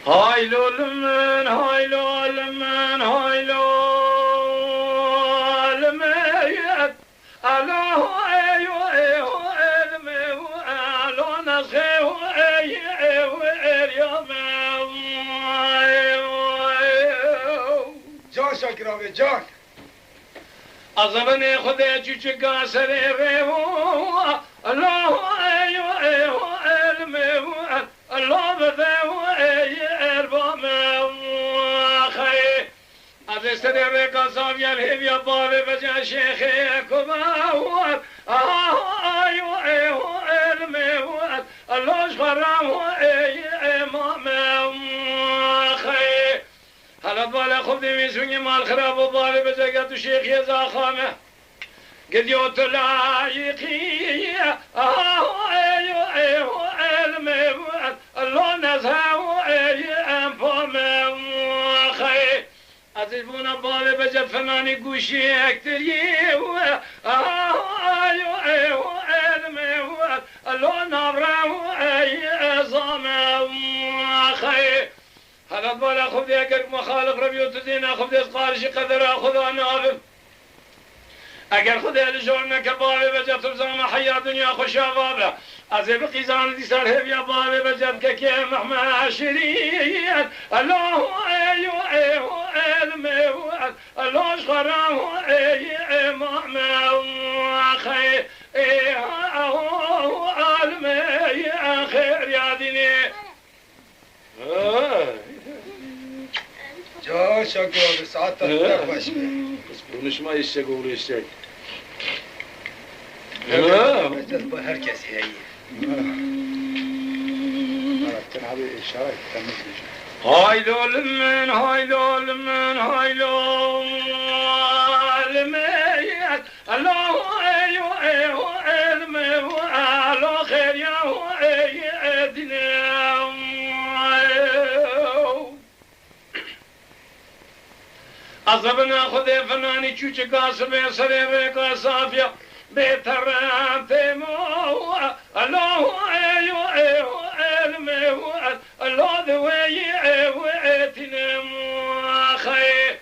هاي لولمن هاي لولمن هاي لولمن ألو أيو أيو ألمو ألو نخيو أيو اليوم جان شاكراوي جان أظبني خذي جوجي قاسري ريو ألو أيو أيو ألمو ألو بذيو استدعي بقصاب يلهب يا بابي بجا شيخي كباوات ايو ايو الميوات اللوش خرام اي امام خي هلا بالا خذي ميسوني مال خراب وبالي بجا قد شيخ يزا خامه قد يوت لايقي ايو ايو الميوات اللو نزهاو اي امام خي عزيزبونا بالي بجد فناني قوشي اكتر يهو ايو ايو ادمي اللو نابراو اي ازامي خي هلا بالا خذ ياكك مخالف ربيو تزينا خذ يسقارشي قدر اخذ انابم اگر خود الجورنا كبابي بجد ترزام حيا دنيا خوشابابه ازيب قيزان دي سار هبيا بابي بجد ككي محمد شريان الله ايو ايو الميوات الله شخرام اي امام خير اي اهو المي خير يا ديني جان شاكراوي ساعات تخوش بس بونش ما يشتغل يشتغل بجد herkes هي تنعبي إشارة تمثل هاي لولمن هاي لولمن هاي لولمن الله ايو ايو المو على خير يا اي دينا أصبنا خذ فناني تشوش قاسم سرير قاسافيا بتران تيمو الله ايو ايو المو الله ذوي ايو اتنم خير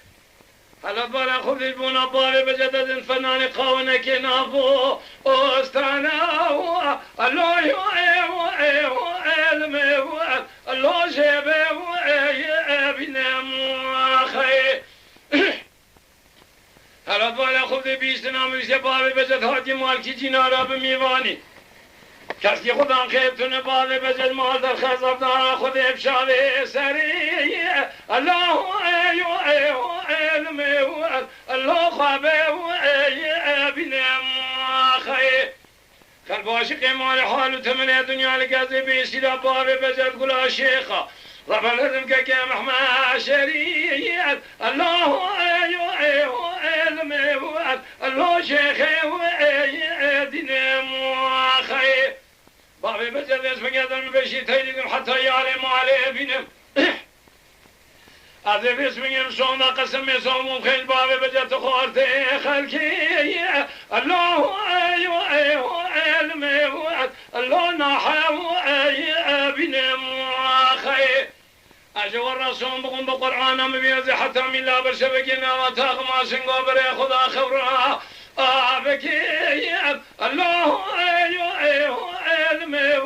هلا بالا خذ البونا بالي بجدد الفنان قاونا كنافو استانا الله ايو ايو المو الله جيبه اي ابنم خير هلا بالا خود بیستنا میشه بابی بجد حاجی مالکی جینا را بمیوانی کسی خودم خیبتونه بابی بجد مال در خزاب دارا خود افشاوه سری الله ایو ایو علمه الله خوابه ای ابنم خیر خل باشی قیمال حالو تمنه دنیا لگزی بیسی را بابی بجد گلا شیخا رب العالمين كي محمد شريعت الله ايو ايو علمي الله شيخي واي ديني خير بابي بجد اسمك يدن بشي تيلكم حتى يعلم عليه بنم أذب اسمك صونا قسم يصوم خيل بابي بجد تخورتي خلقي الله ايو ايو علمي الله نحو اي بنم خير أجو الرسول بقوم بقرآن مبيزي حتى من لا برشبكنا وتاق ما سنقو بري خدا خبرا بكي الله ايو ايو علمي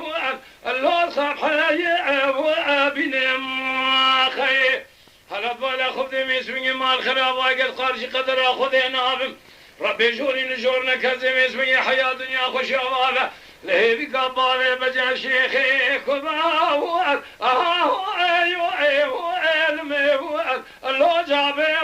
الله صبحي وابنم خير هلا بالا خذي ميسمي مال خراب واقل قارشي قدر خذي نابم ربي جوري نجورنا كزي ميسمي حياة دنيا خوش أبابا لهيبي قبالي بجا شيخي كباوات ايو ايو الميوات الله جابي